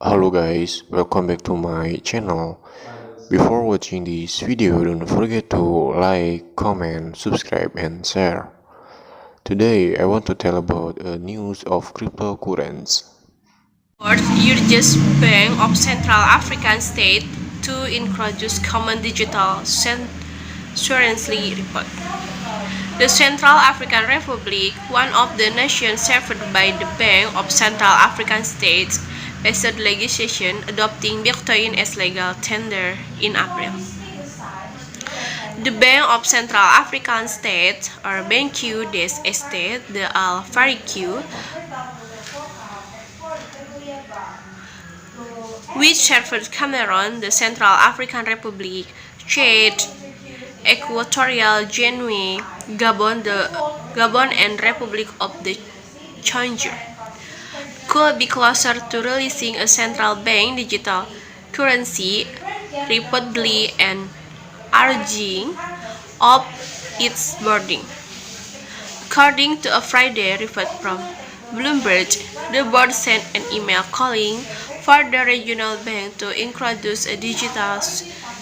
Hello guys, welcome back to my channel. Before watching this video, don't forget to like, comment, subscribe and share. Today I want to tell about a news of cryptocurrencies. Urges Bank of Central African State to introduce common digital currency report. The Central African Republic, one of the nations served by the Bank of Central African States, passed legislation adopting Bitcoin as legal tender in April. The Bank of Central African States, or Banque des Estates de l'Afrique, which served Cameroon, the Central African Republic, Chad, Equatorial Guinea, Gabon and Republic of the Congo, could be closer to releasing a central bank digital currency, reportedly and urging of its boarding. According to a Friday report from Bloomberg, the board sent an email calling for the regional bank to introduce a digital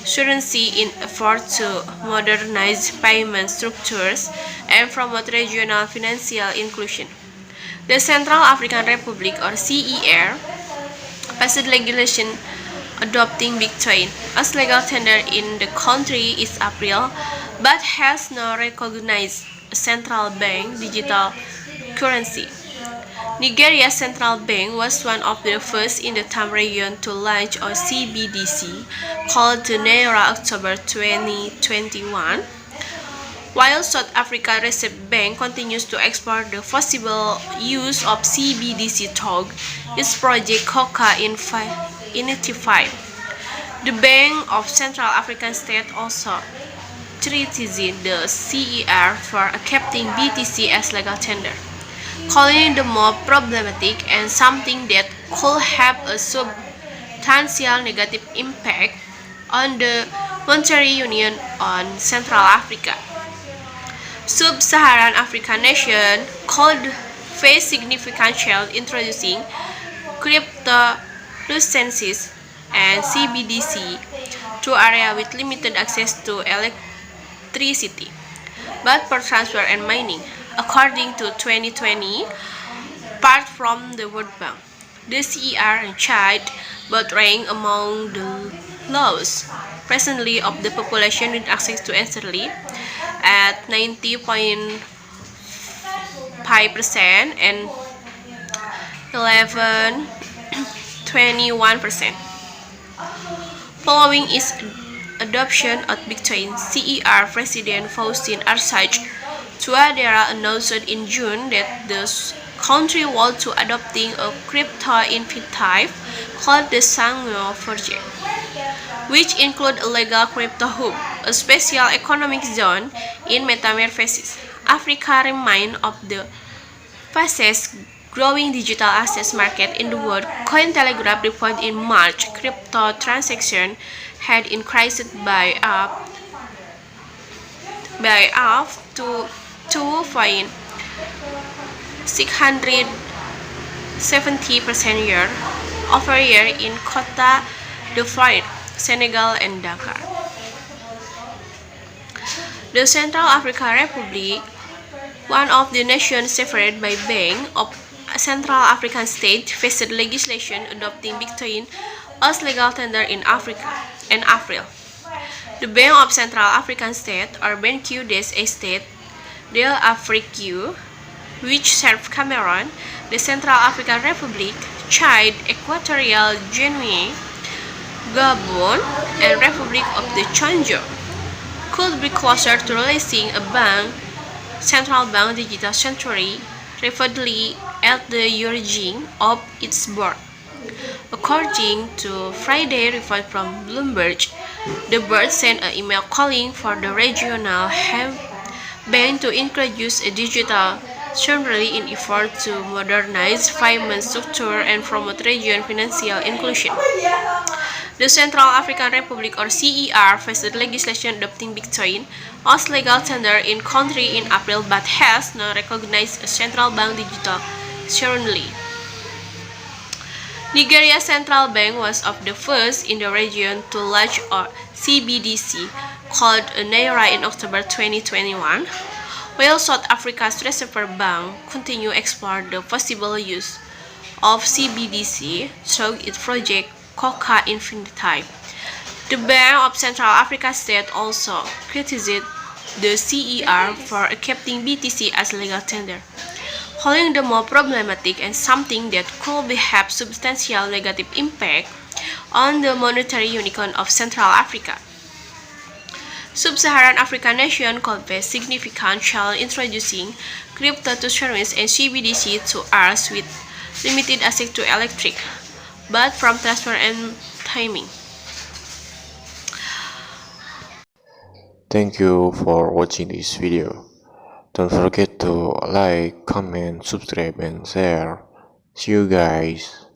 currency in effort to modernize payment structures and promote regional financial inclusion. The Central African Republic, or CER, passed legislation adopting Bitcoin as legal tender in the country in April, but has not recognized a central bank digital currency. Nigeria's central bank was one of the first in the TAM region to launch a CBDC called the Naira October 2021, while South Africa Reserve Bank continues to explore the possible use of CBDC through its project Coca in 1985. The Bank of Central African State also criticized the CER for accepting BTC as legal tender, calling the move problematic and something that could have a substantial negative impact on the monetary union on Central Africa. Sub-Saharan African nations could face significant challenge introducing cryptocurrencies and CBDC to areas with limited access to electricity, but for transfer and mining, according to 2020 part from the World Bank. The CER and Chad both rank among the lowest presently of the population with access to electricity at 90.5% and 11.21%. Following its adoption of Bitcoin, CER President Faustin Archange Touadera announced in June that the country was to adopting a crypto initiative called the Sangyo Project, which include a legal crypto hub, a special economic zone in Metaverse. Africa remains of the fastest growing digital assets market in the world. Cointelegraph reported in March crypto transactions had increased by up to 2.670% year over year in Cote d'Ivoire, Senegal, and Dakar. The Central African Republic, one of the nations separated by Bank of Central African State, faced legislation adopting Bitcoin as legal tender in April. The Bank of Central African State, or Banque des Estates de l'Afrique, which served Cameroon, the Central African Republic, Chad, Equatorial Guinea, Gabon, and Republic of the Congo, could be closer to releasing a central bank digital century, reportedly at the urging of its board. According to Friday report from Bloomberg, the board sent an email calling for the regional bank to introduce a digital currency in effort to modernize payment structure and promote regional financial inclusion. The Central African Republic, or CER, faced legislation adopting Bitcoin as legal tender in country in April, but has not recognized a central bank digital currency. Nigeria's central bank was of the first in the region to launch a CBDC called a Naira in October 2021, while South Africa's Reserve Bank continued to explore the possible use of CBDC through its project Coca Infinity. The Bank of Central Africa State also criticized the CER for accepting BTC as legal tender, calling the more problematic and something that could have substantial negative impact on the monetary union of Central Africa. Sub-Saharan African nations could face significant challenge introducing crypto to service and CBDC to ours with limited access to electric, but from transfer and timing. Thank you for watching this video. Don't forget to like, comment, subscribe, and share. See you guys.